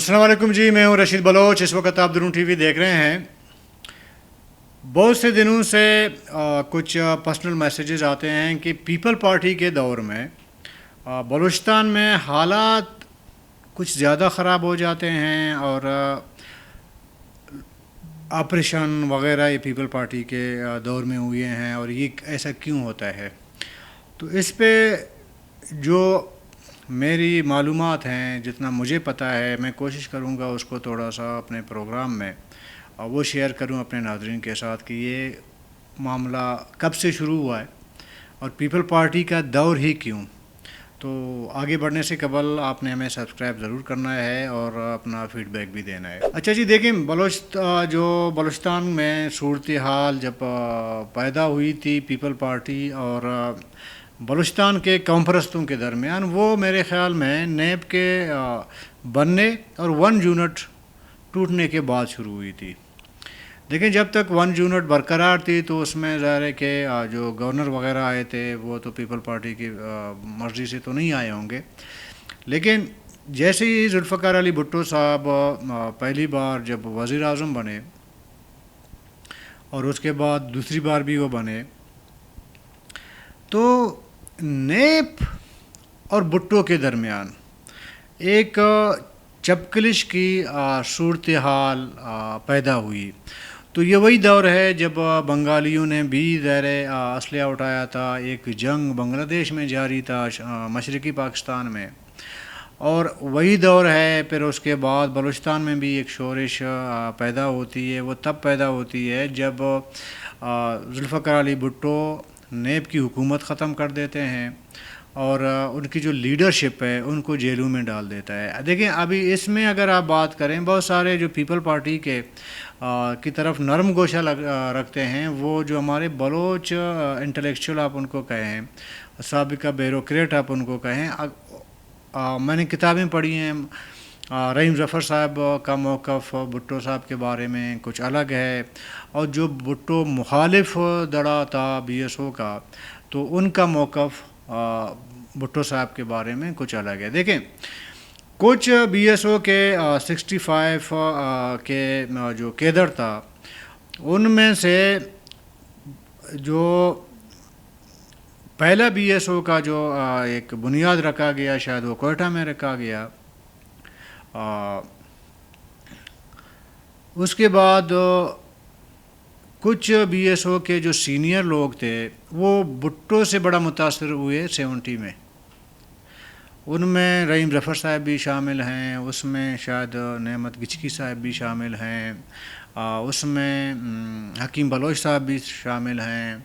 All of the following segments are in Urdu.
السلام علیکم جی، میں ہوں رشید بلوچ. اس وقت آپ درون ٹی وی دیکھ رہے ہیں. بہت سے دنوں سے کچھ پرسنل میسیجز آتے ہیں کہ پیپل پارٹی کے دور میں بلوچستان میں حالات کچھ زیادہ خراب ہو جاتے ہیں اور آپریشن وغیرہ یہ پیپل پارٹی کے دور میں ہوئے ہیں، اور یہ ایسا کیوں ہوتا ہے. تو اس پہ جو میری معلومات ہیں، جتنا مجھے پتہ ہے، میں کوشش کروں گا اس کو تھوڑا سا اپنے پروگرام میں وہ شیئر کروں اپنے ناظرین کے ساتھ کہ یہ معاملہ کب سے شروع ہوا ہے اور پیپل پارٹی کا دور ہی کیوں. تو آگے بڑھنے سے قبل آپ نے ہمیں سبسکرائب ضرور کرنا ہے اور اپنا فیڈ بیک بھی دینا ہے. اچھا جی، دیکھیں بلوچستان میں صورتحال جب پیدا ہوئی تھی پیپل پارٹی اور بلوچستان کے قوم پرستوں کے درمیان، وہ میرے خیال میں نیب کے بننے اور 1 یونٹ ٹوٹنے کے بعد شروع ہوئی تھی. دیکھیں، جب تک 1 یونٹ برقرار تھی تو اس میں ظاہر ہے کہ جو گورنر وغیرہ آئے تھے وہ تو پیپل پارٹی کی مرضی سے تو نہیں آئے ہوں گے، لیکن جیسے ہی ذوالفقار علی بھٹو صاحب پہلی بار جب وزیر اعظم بنے اور اس کے بعد دوسری بار بھی وہ بنے، تو نیب اور بھٹو کے درمیان ایک چپکلش کی صورتحال پیدا ہوئی. تو یہ وہی دور ہے جب بنگالیوں نے بھی اسلحہ اٹھایا تھا. ایک جنگ بنگلہ دیش میں جاری تھا، مشرقی پاکستان میں، اور وہی دور ہے پھر اس کے بعد بلوچستان میں بھی ایک شورش پیدا ہوتی ہے. وہ تب پیدا ہوتی ہے جب ذوالفقار علی بھٹو نیب کی حکومت ختم کر دیتے ہیں اور ان کی جو لیڈرشپ ہے ان کو جیلوں میں ڈال دیتا ہے. دیکھیں، ابھی اس میں اگر آپ بات کریں، بہت سارے جو پیپل پارٹی کے کی طرف نرم گوشہ رکھتے ہیں، وہ جو ہمارے بلوچ انٹلیکچوئل آپ ان کو کہیں، سابقہ بیوروکریٹ آپ ان کو کہیں. میں نے کتابیں پڑھی ہیں، رحیم ظفر صاحب کا موقف بھٹو صاحب کے بارے میں کچھ الگ ہے، اور جو بھٹو مخالف دڑا تھا BSO کا، تو ان کا موقف بھٹو صاحب کے بارے میں کچھ الگ ہے. دیکھیں، کچھ BSO کے 65 کے جو کیڈر تھا، ان میں سے جو پہلا BSO کا جو ایک بنیاد رکھا گیا، شاید وہ کوئٹہ میں رکھا گیا. اس کے بعد کچھ BSO کے جو سینئر لوگ تھے وہ بھٹو سے بڑا متاثر ہوئے 70 میں. ان میں رحیم ظفر صاحب بھی شامل ہیں، اس میں شاید نعمت گچکی صاحب بھی شامل ہیں، اس میں حکیم بلوچ صاحب بھی شامل ہیں،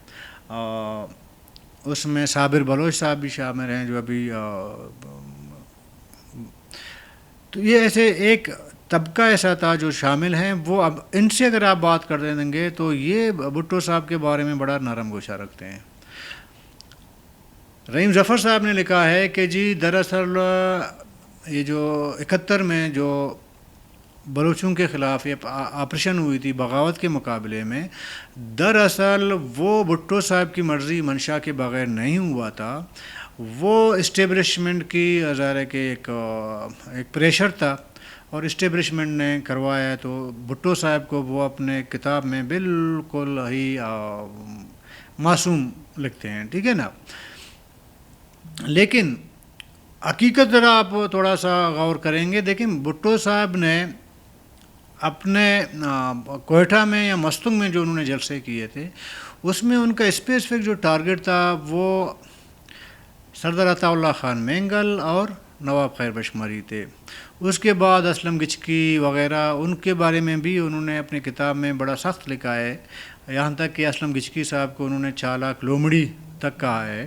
اس میں صابر بلوچ صاحب بھی شامل ہیں جو ابھی. تو یہ ایسے ایک طبقہ ایسا تھا جو شامل ہیں. وہ اب ان سے اگر آپ بات کر دیں گے تو یہ بھٹو صاحب کے بارے میں بڑا نرم گوشہ رکھتے ہیں. رحیم ظفر صاحب نے لکھا ہے کہ جی دراصل یہ جو 71 میں جو بلوچوں کے خلاف یہ آپریشن ہوئی تھی بغاوت کے مقابلے میں، دراصل وہ بھٹو صاحب کی مرضی منشا کے بغیر نہیں ہوا تھا. وہ اسٹیبلشمنٹ کی ظاہر ہے کہ ایک پریشر تھا اور اسٹیبلشمنٹ نے کروایا. تو بھٹو صاحب کو وہ اپنے کتاب میں بالکل ہی معصوم لکھتے ہیں، ٹھیک ہے نا. لیکن حقیقت ذرا آپ تھوڑا سا غور کریں گے. دیکھیں، بھٹو صاحب نے اپنے کوئٹہ میں یا مستنگ میں جو انہوں نے جلسے کیے تھے، اس میں ان کا اسپیسیفک جو ٹارگٹ تھا وہ سردار عطا اللہ خان مینگل اور نواب خیر بشمری تھے. اس کے بعد اسلم گچکی وغیرہ، ان کے بارے میں بھی انہوں نے اپنی کتاب میں بڑا سخت لکھا ہے، یہاں تک کہ اسلم گچکی صاحب کو انہوں نے چالاک لومڑی تک کہا ہے.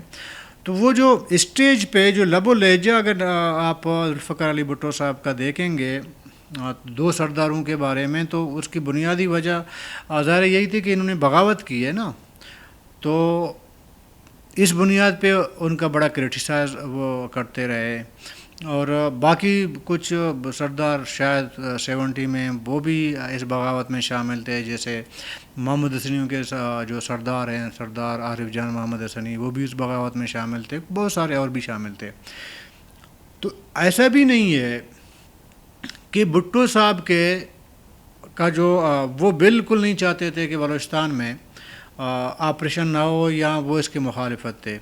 تو وہ جو اسٹیج پہ جو لب و لہجہ اگر آپ ذوالفقار علی بھٹو صاحب کا دیکھیں گے 2 سرداروں کے بارے میں، تو اس کی بنیادی وجہ ظاہر یہی تھی کہ انہوں نے بغاوت کی ہے نا. تو اس بنیاد پہ ان کا بڑا کرٹیسائز وہ کرتے رہے. اور باقی کچھ سردار شاید 70 میں وہ بھی اس بغاوت میں شامل تھے، جیسے محمد حسنیوں کے جو سردار ہیں، سردار عارف جان محمد حسنی، وہ بھی اس بغاوت میں شامل تھے. بہت سارے اور بھی شامل تھے. تو ایسا بھی نہیں ہے کہ بھٹو صاحب کا جو وہ بالکل نہیں چاہتے تھے کہ بلوچستان میں آپریشن نہ ہو، یا وہ اس کے مخالفت تھے.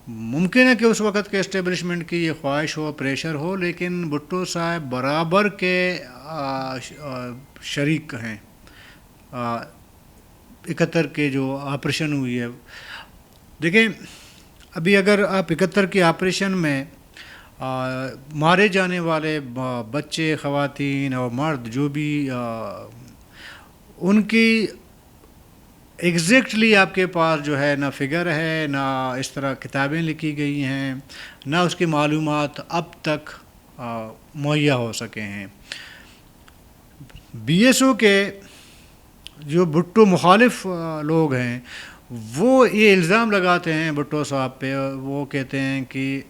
ممکن ہے کہ اس وقت کے اسٹیبلشمنٹ کی یہ خواہش ہو، پریشر ہو، لیکن بھٹو صاحب برابر کے شریک ہیں 71 کے جو آپریشن ہوئی ہے. دیکھیں ابھی اگر آپ 71 کے آپریشن میں مارے جانے والے بچے، خواتین اور مرد جو بھی ان کی ایگزیکٹلی آپ کے پاس جو ہے نہ فگر ہے، نہ اس طرح کتابیں لکھی گئی ہیں، نہ اس کی معلومات اب تک مہیا ہو سکے ہیں. بی ایس او کے جو بھٹو مخالف لوگ ہیں وہ یہ الزام لگاتے ہیں بھٹو صاحب پہ. وہ کہتے ہیں کہ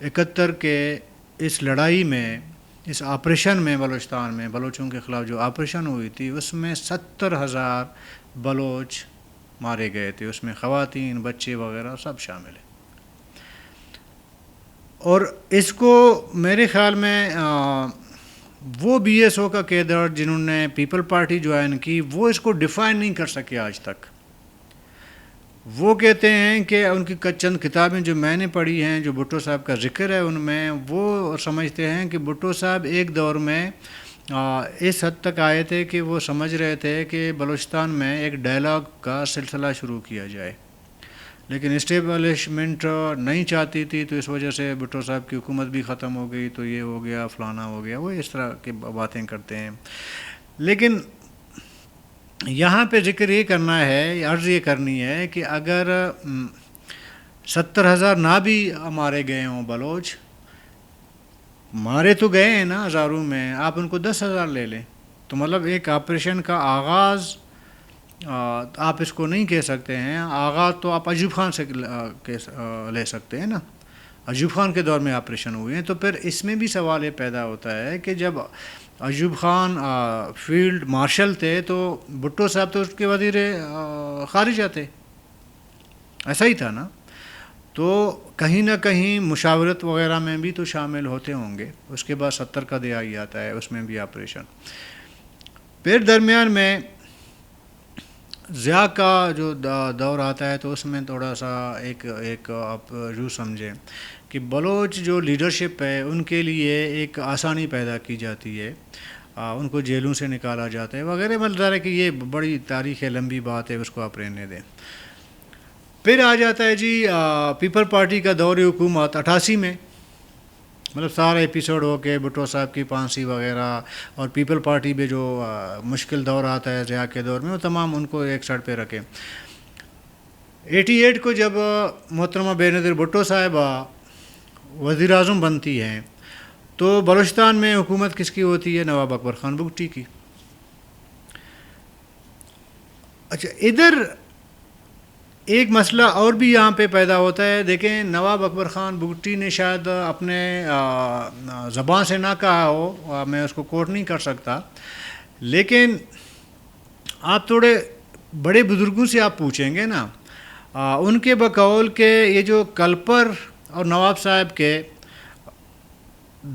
71 کے اس لڑائی میں، اس آپریشن میں، بلوچستان میں بلوچوں کے خلاف جو آپریشن ہوئی تھی اس میں 70,000 بلوچ مارے گئے تھے. اس میں خواتین، بچے وغیرہ سب شامل ہیں. اور اس کو میرے خیال میں وہ بی ایس او کا کیڈر جنہوں نے پیپل پارٹی جوائن کی وہ اس کو ڈیفائن نہیں کر سکے آج تک. وہ کہتے ہیں کہ ان کی چند کتابیں جو میں نے پڑھی ہیں جو بھٹو صاحب کا ذکر ہے ان میں، وہ سمجھتے ہیں کہ بھٹو صاحب ایک دور میں اس حد تک آئے تھے کہ وہ سمجھ رہے تھے کہ بلوچستان میں ایک ڈائلاگ کا سلسلہ شروع کیا جائے، لیکن اسٹیبلشمنٹ نہیں چاہتی تھی، تو اس وجہ سے بھٹو صاحب کی حکومت بھی ختم ہو گئی، تو یہ ہو گیا، فلانا ہو گیا. وہ اس طرح کی باتیں کرتے ہیں. لیکن یہاں پہ ذکر یہ کرنا ہے، عرض یہ کرنی ہے کہ اگر 70,000 نہ بھی مارے گئے ہوں بلوچ، مارے تو گئے ہیں نا ہزاروں میں، آپ ان کو 10,000 لے لیں تو مطلب ایک آپریشن کا آغاز آپ اس کو نہیں کہہ سکتے ہیں. آغاز تو آپ ایوب خان سے لے سکتے ہیں نا، ایوب خان کے دور میں آپریشن ہوئے ہیں. تو پھر اس میں بھی سوال یہ پیدا ہوتا ہے کہ جب ایوب خان فیلڈ مارشل تھے تو بھٹو صاحب تو اس کے وزیر خارجہ تھے، ایسا ہی تھا نا. تو کہیں نہ کہیں مشاورت وغیرہ میں بھی تو شامل ہوتے ہوں گے. اس کے بعد 70 کا دہائی آتا ہے، اس میں بھی آپریشن. پھر درمیان میں ضیاء کا جو دور آتا ہے تو اس میں تھوڑا سا ایک آپ یوں سمجھیں کہ بلوچ جو لیڈرشپ ہے ان کے لیے ایک آسانی پیدا کی جاتی ہے، ان کو جیلوں سے نکالا جاتا ہے وغیرہ. مطلب ہے کہ یہ بڑی تاریخ ہے، لمبی بات ہے، اس کو آپ رہنے دیں. پھر آ جاتا ہے جی پیپل پارٹی کا دور حکومت 88 میں، مطلب سارا ایپیسوڈ ہو کے بھٹو صاحب کی پھانسی وغیرہ، اور پیپل پارٹی میں جو مشکل دور آتا ہے ضیاء کے دور میں، وہ تمام ان کو ایک سائڈ پہ رکھیں. 88 کو جب محترمہ بے نظیر بھٹو صاحبہ وزیر اعظم بنتی ہیں تو بلوچستان میں حکومت کس کی ہوتی ہے؟ نواب اکبر خان بگٹی کی. اچھا ادھر ایک مسئلہ اور بھی یہاں پہ پیدا ہوتا ہے. دیکھیں نواب اکبر خان بگٹی نے شاید اپنے زبان سے نہ کہا ہو، میں اس کو کوٹ نہیں کر سکتا، لیکن آپ تھوڑے بڑے بزرگوں سے آپ پوچھیں گے نا، ان کے بقول کہ یہ جو کلپر اور نواب صاحب کے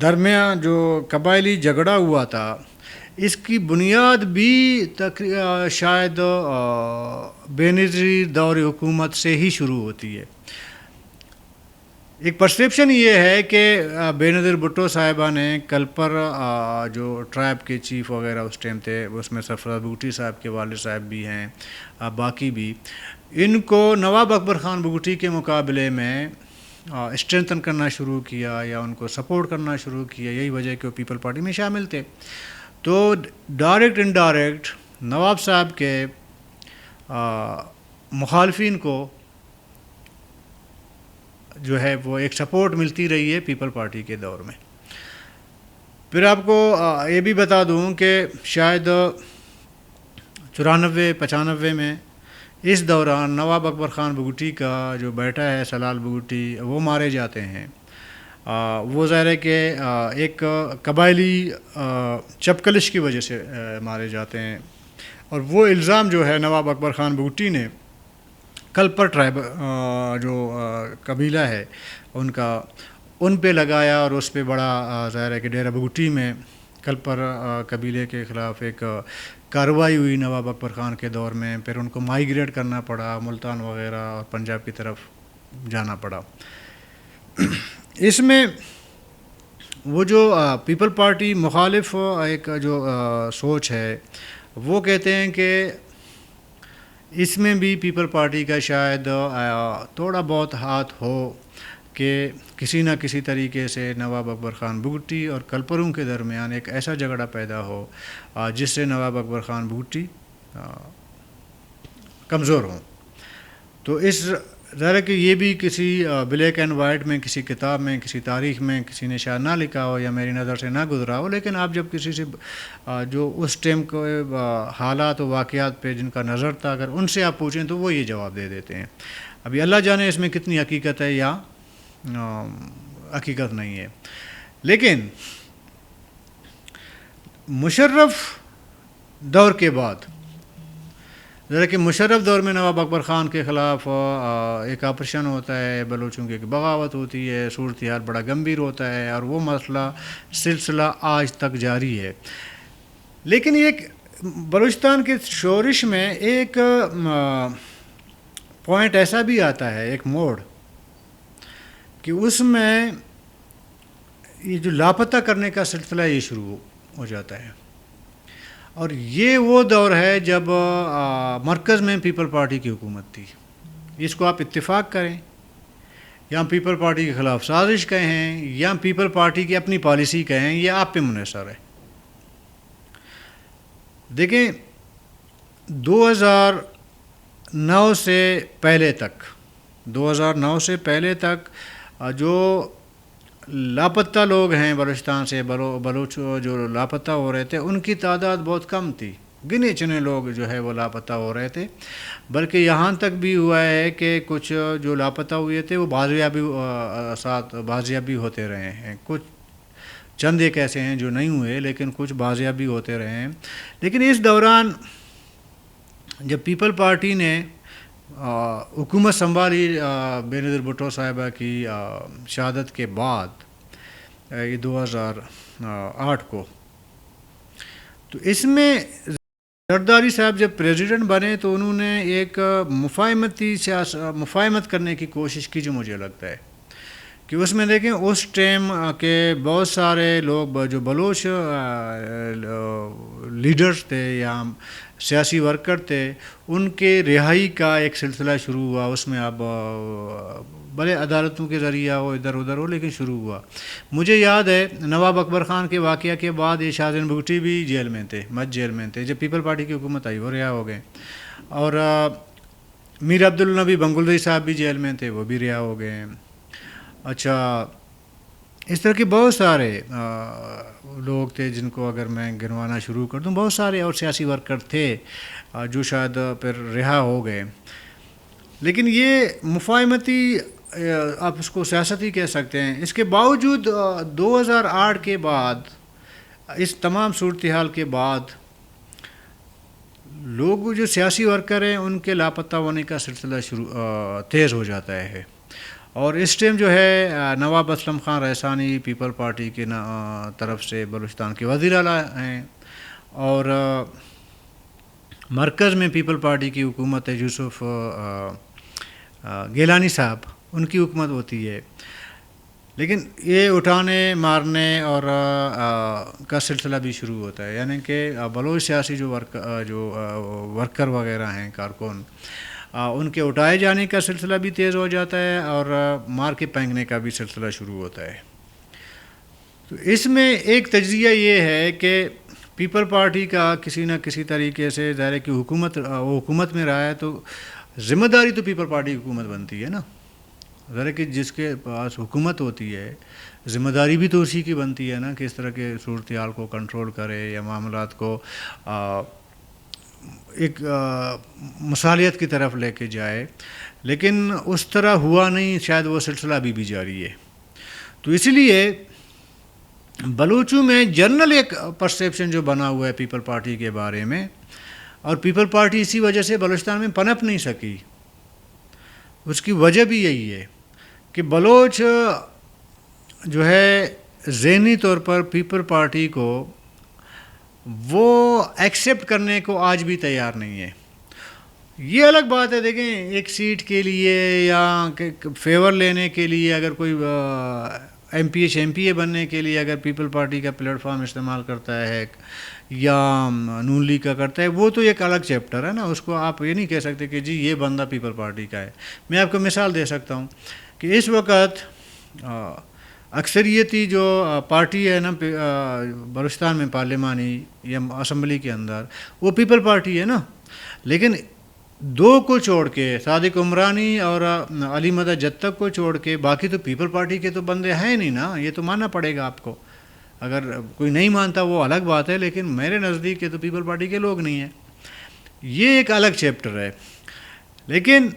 درمیان جو قبائلی جھگڑا ہوا تھا، اس کی بنیاد بھی شاید بے نظیر دور حکومت سے ہی شروع ہوتی ہے. ایک پرسیپشن یہ ہے کہ بے نظیر بھٹو صاحبہ نے کلپر جو ٹرائب کے چیف وغیرہ اس ٹائم تھے، اس میں سرفراز بگٹی صاحب کے والد صاحب بھی ہیں، باقی بھی، ان کو نواب اکبر خان بگٹی کے مقابلے میں اسٹرینتھن کرنا شروع کیا یا ان کو سپورٹ کرنا شروع کیا. یہی وجہ کہ وہ پیپل پارٹی میں شامل تھے. تو ڈائریکٹ انڈائریکٹ نواب صاحب کے مخالفین کو جو ہے وہ ایک سپورٹ ملتی رہی ہے پیپل پارٹی کے دور میں. پھر آپ کو یہ بھی بتا دوں کہ شاید 94-95 میں اس دوران نواب اکبر خان بگٹی کا جو بیٹا ہے سلال بگٹی، وہ مارے جاتے ہیں. وہ ظاہر ہے کہ ایک قبائلی چپکلش کی وجہ سے مارے جاتے ہیں، اور وہ الزام جو ہے نواب اکبر خان بگٹی نے کلپر ٹرائب جو قبیلہ ہے ان پہ لگایا، اور اس پہ بڑا ظاہر ہے کہ ڈیرہ بگٹی میں کلپر قبیلے کے خلاف ایک کارروائی ہوئی نواب اکبر خان کے دور میں، پھر ان کو مائیگریٹ کرنا پڑا، ملتان وغیرہ اور پنجاب کی طرف جانا پڑا۔ اس میں وہ جو پیپل پارٹی مخالف ایک جو سوچ ہے، وہ کہتے ہیں کہ اس میں بھی پیپل پارٹی کا شاید تھوڑا بہت ہاتھ ہو کہ کسی نہ کسی طریقے سے نواب اکبر خان بگٹی اور کلپروں کے درمیان ایک ایسا جھگڑا پیدا ہو جس سے نواب اکبر خان بگٹی کمزور ہوں۔ تو اس ظاہر کہ یہ بھی کسی بلیک اینڈ وائٹ میں، کسی کتاب میں، کسی تاریخ میں کسی نے شاید نہ لکھا ہو یا میری نظر سے نہ گزرا ہو، لیکن آپ جب کسی سے جو اس ٹائم کو حالات و واقعات پہ جن کا نظر تھا، اگر ان سے آپ پوچھیں تو وہ یہ جواب دے دیتے ہیں۔ ابھی اللہ جانے اس میں کتنی حقیقت ہے یا حقیقت نہیں ہے، لیکن مشرف دور کے بعد، ذرا کہ مشرف دور میں نواب اکبر خان کے خلاف ایک آپریشن ہوتا ہے، بلوچوں کی ایک بغاوت ہوتی ہے، صورتحال بڑا گمبھیر ہوتا ہے، اور وہ مسئلہ سلسلہ آج تک جاری ہے۔ لیکن ایک بلوچستان کے شورش میں ایک پوائنٹ ایسا بھی آتا ہے، ایک موڑ، کہ اس میں یہ جو لاپتہ کرنے کا سلسلہ یہ شروع ہو جاتا ہے، اور یہ وہ دور ہے جب مرکز میں پیپل پارٹی کی حکومت تھی۔ اس کو آپ اتفاق کریں یا پیپل پارٹی کے خلاف سازش کہیں یا پیپل پارٹی کی اپنی پالیسی کہیں، یہ آپ پہ منحصر ہے۔ دیکھیں 2009 سے پہلے تک جو لاپتہ لوگ ہیں بلوچستان سے، بلوچ جو لاپتہ ہو رہے تھے، ان کی تعداد بہت کم تھی، گنے چنے لوگ جو ہے وہ لاپتہ ہو رہے تھے، بلکہ یہاں تک بھی ہوا ہے کہ کچھ جو لاپتہ ہوئے تھے وہ بازیابی ہوتے رہے ہیں، کچھ چند ایک ایسے ہیں جو نہیں ہوئے، لیکن کچھ بازیابی ہوتے رہے ہیں۔ لیکن اس دوران جب پیپل پارٹی نے حکومت سنبھالی بے نظیر بھٹو صاحبہ کی شہادت کے بعد، یہ 2008 کو، تو اس میں زرداری صاحب جب پریزیڈنٹ بنے تو انہوں نے ایک مفاہمت کرنے کی کوشش کی، جو مجھے لگتا ہے کہ اس میں دیکھیں اس ٹائم کے بہت سارے لوگ جو بلوچ لیڈرز تھے یا سیاسی ورکر تھے، ان کے رہائی کا ایک سلسلہ شروع ہوا۔ اس میں اب بڑے عدالتوں کے ذریعہ ہو، ادھر ادھر ہو، لیکن شروع ہوا۔ مجھے یاد ہے نواب اکبر خان کے واقعہ کے بعد یہ شاہ زین بگٹی بھی جیل میں تھے، جیل میں تھے۔ جب پیپل پارٹی کی حکومت آئی وہ رہا ہو گئے، اور میر عبدالنبی بنگلدی صاحب بھی جیل میں تھے، وہ بھی رہا ہو گئے۔ اچھا، اس طرح کے بہت سارے لوگ تھے جن کو اگر میں گنوانا شروع کر دوں، بہت سارے اور سیاسی ورکر تھے جو شاید پھر رہا ہو گئے۔ لیکن یہ مفاہمتی، آپ اس کو سیاستی کہہ سکتے ہیں۔ اس کے باوجود 2008 کے بعد، اس تمام صورتحال کے بعد، لوگ جو سیاسی ورکر ہیں ان کے لاپتہ ہونے کا سلسلہ تیز ہو جاتا ہے، اور اس ٹائم جو ہے نواب اسلم خان رئیسانی پیپل پارٹی کی طرف سے بلوچستان کے وزیر اعلیٰ ہیں، اور مرکز میں پیپل پارٹی کی حکومت ہے، یوسف گیلانی صاحب، ان کی حکومت ہوتی ہے۔ لیکن یہ اٹھانے مارنے اور کا سلسلہ بھی شروع ہوتا ہے، یعنی کہ بلوچ سیاسی جو ورکر وغیرہ ہیں، کارکن، ان کے اٹھائے جانے کا سلسلہ بھی تیز ہو جاتا ہے، اور مار کے پھینکنے کا بھی سلسلہ شروع ہوتا ہے۔ تو اس میں ایک تجزیہ یہ ہے کہ پیپل پارٹی کا کسی نہ کسی طریقے سے، ظاہر ہے کہ حکومت میں رہا ہے تو ذمہ داری تو پیپل پارٹی کی حکومت بنتی ہے نا، ظاہر ہے کہ جس کے پاس حکومت ہوتی ہے ذمہ داری بھی تو اسی کی بنتی ہے نا، کہ اس طرح کے صورتحال کو کنٹرول کرے یا معاملات کو ایک مصالحت کی طرف لے کے جائے۔ لیکن اس طرح ہوا نہیں، شاید وہ سلسلہ ابھی بھی جاری ہے۔ تو اس لیے بلوچوں میں جنرل ایک پرسیپشن جو بنا ہوا ہے پیپل پارٹی کے بارے میں، اور پیپل پارٹی اسی وجہ سے بلوچستان میں پنپ نہیں سکی، اس کی وجہ بھی یہی ہے کہ بلوچ جو ہے ذہنی طور پر پیپل پارٹی کو وہ ایکسیپٹ کرنے کو آج بھی تیار نہیں ہے. یہ الگ بات ہے، دیکھیں ایک سیٹ کے لیے یا فیور لینے کے لیے اگر کوئی ایم پی اے بننے کے لیے اگر پیپل پارٹی کا پلیٹ فارم استعمال کرتا ہے یا نون لیگ کا کرتا ہے، وہ تو ایک الگ چیپٹر ہے نا. اس کو آپ یہ نہیں کہہ سکتے کہ جی یہ بندہ پیپل پارٹی کا ہے. میں آپ کو مثال دے سکتا ہوں کہ اس وقت اکثریتی جو پارٹی ہے نا بلوچستان میں پارلیمانی یا اسمبلی کے اندر، وہ پیپل پارٹی ہے نا. لیکن دو کو چھوڑ کے، صادق عمرانی اور علی مدد جتک کو چھوڑ کے باقی تو پیپل پارٹی کے تو بندے ہیں نہیں نا. یہ تو ماننا پڑے گا آپ کو. اگر کوئی نہیں مانتا وہ الگ بات ہے، لیکن میرے نزدیک یہ تو پیپل پارٹی کے لوگ نہیں ہیں. یہ ایک الگ چیپٹر ہے. لیکن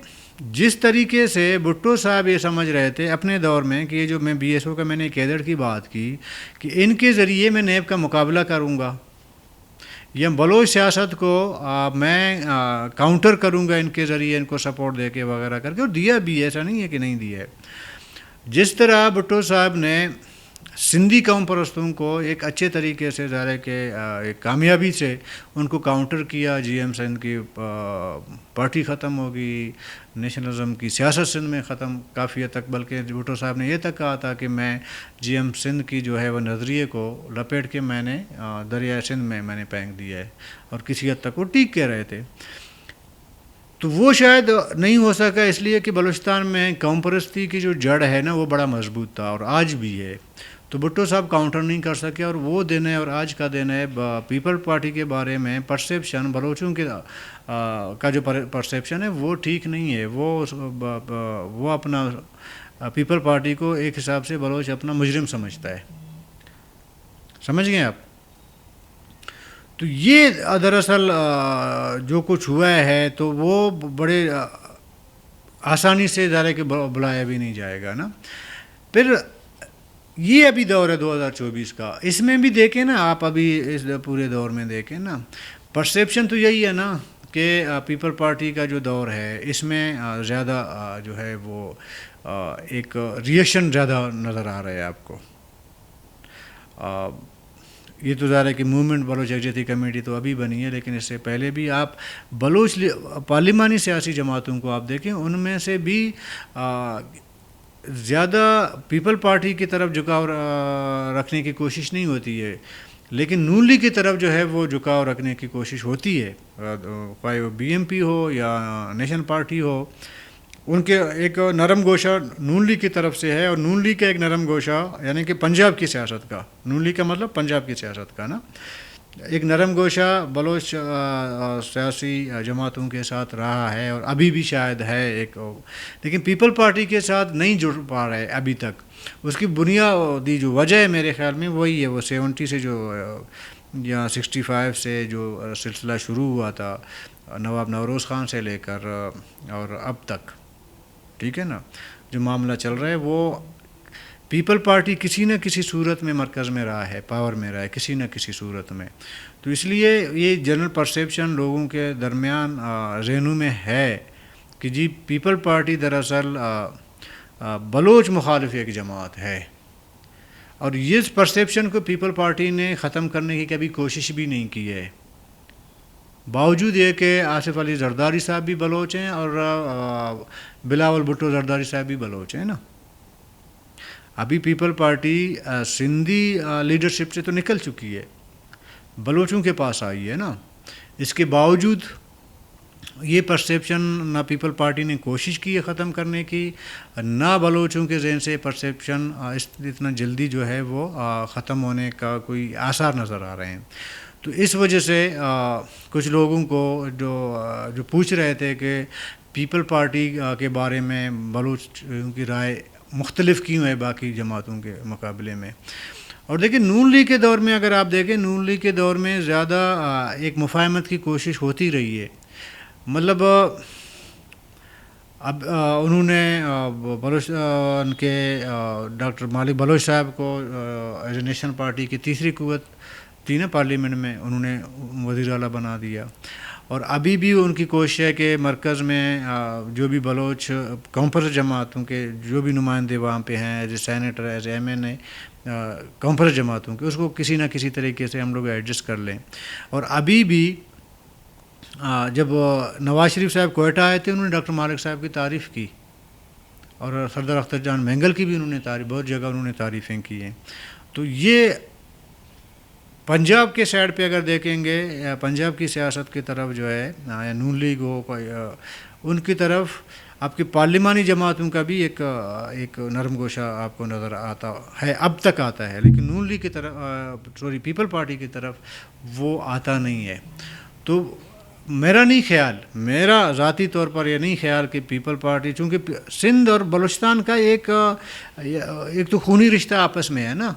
جس طریقے سے بھٹو صاحب یہ سمجھ رہے تھے اپنے دور میں کہ یہ جو میں بی ایس او کا میں نے کیڈر کی بات کی کہ ان کے ذریعے میں نیب کا مقابلہ کروں گا یا بلوچ سیاست کو میں کاؤنٹر کروں گا ان کے ذریعے، ان کو سپورٹ دے کے وغیرہ کر کے، اور دیا بھی، ایسا نہیں ہے کہ نہیں دیا ہے. جس طرح بھٹو صاحب نے سندھی قوم پرستوں کو ایک اچھے طریقے سے ظاہر ہے کہ ایک کامیابی سے ان کو کاؤنٹر کیا، جی ایم سندھ کی پارٹی ختم ہوگی، نیشنلزم کی سیاست سندھ میں ختم کافی حد تک، بلکہ بھٹو صاحب نے یہ تک کہا تھا کہ میں جی ایم سندھ کی جو ہے وہ نظریے کو لپیٹ کے میں نے دریائے سندھ میں نے پھینک دیا ہے، اور کسی حد تک وہ ٹھیک کہہ رہے تھے. تو وہ شاید نہیں ہو سکا اس لیے کہ بلوچستان میں قوم پرستی کی جو جڑ ہے نا وہ بڑا مضبوط تھا اور آج بھی ہے. تو بھٹو صاحب کاؤنٹر نہیں کر سکے، اور وہ دن ہے اور آج کا دن ہے پیپل پارٹی کے بارے میں پرسیپشن بلوچوں کے کا جو پرسیپشن ہے وہ ٹھیک نہیں ہے. وہ اپنا پیپل پارٹی کو ایک حساب سے بلوچ اپنا مجرم سمجھتا ہے. سمجھ گئے آپ؟ تو یہ دراصل جو کچھ ہوا ہے تو وہ بڑے آسانی سے ظاہر کہ بلایا بھی نہیں جائے گا نا. پھر یہ ابھی دور ہے 2024 کا، اس میں بھی دیکھیں نا آپ، ابھی اس پورے دور میں دیکھیں نا پرسیپشن تو یہی ہے نا کہ پیپل پارٹی کا جو دور ہے اس میں زیادہ جو ہے وہ ایک ریئیکشن زیادہ نظر آ رہا ہے آپ کو. یہ تو ظاہر ہے کہ موومنٹ بلوچ یکجہتی کمیٹی تو ابھی بنی ہے، لیکن اس سے پہلے بھی آپ بلوچ پارلیمانی سیاسی جماعتوں کو آپ دیکھیں، ان میں سے بھی زیادہ پیپل پارٹی کی طرف جھکاؤ رکھنے کی کوشش نہیں ہوتی ہے، لیکن نون لیگ کی طرف جو ہے وہ جھکاؤ رکھنے کی کوشش ہوتی ہے، چاہے وہ بی ایم پی ہو یا نیشنل پارٹی ہو. ان کے ایک نرم گوشہ نون لیگ کی طرف سے ہے، اور نون لیگ کا ایک نرم گوشہ یعنی کہ پنجاب کی سیاست کا، نون لیگ کا مطلب پنجاب کی سیاست کا نا، ایک نرم گوشہ بلوچ سیاسی جماعتوں کے ساتھ رہا ہے اور ابھی بھی شاید ہے ایک، لیکن پیپل پارٹی کے ساتھ نہیں جڑ پا رہے ابھی تک. اس کی بنیادی جو وجہ ہے میرے خیال میں وہی ہے، وہ 70 سے جو یا 65 سے جو سلسلہ شروع ہوا تھا نواب نوروز خان سے لے کر اور اب تک، ٹھیک ہے نا، جو معاملہ چل رہا ہے وہ پیپل پارٹی کسی نہ کسی صورت میں مرکز میں رہا ہے، پاور میں رہا ہے کسی نہ کسی صورت میں. تو اس لیے یہ جنرل پرسیپشن لوگوں کے درمیان ذہنوں میں ہے کہ جی پیپل پارٹی دراصل بلوچ مخالف ایک جماعت ہے، اور اس پرسیپشن کو پیپل پارٹی نے ختم کرنے کی کبھی کوشش بھی نہیں کی ہے، باوجود یہ کہ آصف علی زرداری صاحب بھی بلوچ ہیں اور بلاول بھٹو زرداری صاحب بھی بلوچ ہیں نا. ابھی پیپل پارٹی سندھی لیڈرشپ سے تو نکل چکی ہے، بلوچوں کے پاس آئی ہے نا. اس کے باوجود یہ پرسیپشن نہ پیپل پارٹی نے کوشش کی ہے ختم کرنے کی، نہ بلوچوں کے ذہن سے پرسیپشن اتنا جلدی جو ہے وہ ختم ہونے کا کوئی آثار نظر آ رہے ہیں. تو اس وجہ سے کچھ لوگوں کو جو پوچھ رہے تھے کہ پیپل پارٹی کے بارے میں بلوچوں کی رائے مختلف کیوں ہے باقی جماعتوں کے مقابلے میں. اور دیکھیں نون لیگ کے دور میں اگر آپ دیکھیں، نون لیگ کے دور میں زیادہ ایک مفاہمت کی کوشش ہوتی رہی ہے. مطلب اب انہوں نے بلوچ ان کے ڈاکٹر مالک بلوچ صاحب کو ایز اے نیشنل پارٹی کی تیسری قوت تھی نا پارلیمنٹ میں، انہوں نے وزیر اعلیٰ بنا دیا. اور ابھی بھی ان کی کوشش ہے کہ مرکز میں جو بھی بلوچ کانفرنس جماعتوں کے جو بھی نمائندے وہاں پہ ہیں as a senator as a MNA conference جماعتوں کے، اس کو کسی نہ کسی طریقے سے ہم لوگ ایڈجسٹ کر لیں. اور ابھی بھی جب نواز شریف صاحب کوئٹہ آئے تھے انہوں نے ڈاکٹر مالک صاحب کی تعریف کی، اور سردار اختر جان مینگل کی بھی انہوں نے تعریف، بہت جگہ انہوں نے تعریفیں کی ہیں. تو یہ پنجاب کے سائڈ پہ اگر دیکھیں گے، پنجاب کی سیاست کی طرف جو ہے یا نون لیگ ہو ان کی طرف آپ کی پارلیمانی جماعتوں کا بھی ایک نرم گوشہ آپ کو نظر آتا ہے، اب تک آتا ہے، لیکن نون لیگ کی طرف پیپل پارٹی کی طرف وہ آتا نہیں ہے. تو میرا نہیں خیال، میرا ذاتی طور پر یہ نہیں خیال کہ پیپل پارٹی، چونکہ سندھ اور بلوچستان کا ایک تو خونی رشتہ آپس میں ہے نا،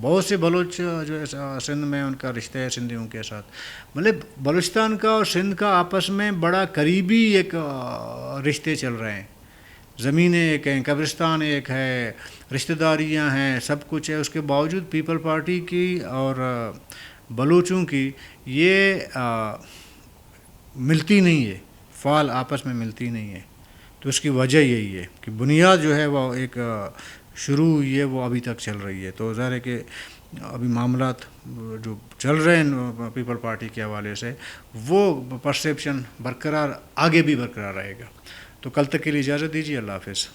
بہت سے بلوچ جو ہے سندھ میں ان کا رشتہ ہے سندھیوں کے ساتھ، مطلب بلوچستان کا اور سندھ کا آپس میں بڑا قریبی ایک رشتے چل رہے ہیں، زمینیں ایک ہیں، قبرستان ایک ہے، رشتہ داریاں ہیں، سب کچھ ہے. اس کے باوجود پیپل پارٹی کی اور بلوچوں کی یہ ملتی نہیں ہے، فعال آپس میں ملتی نہیں ہے. تو اس کی وجہ یہی ہے کہ بنیاد جو ہے وہ ایک شروع ہوئی ہے، وہ ابھی تک چل رہی ہے. تو ظاہر ہے کہ ابھی معاملات جو چل رہے ہیں پیپل پارٹی کے حوالے سے، وہ پرسیپشن برقرار آگے بھی برقرار رہے گا. تو کل تک کے لیے اجازت دیجیے، اللہ حافظ.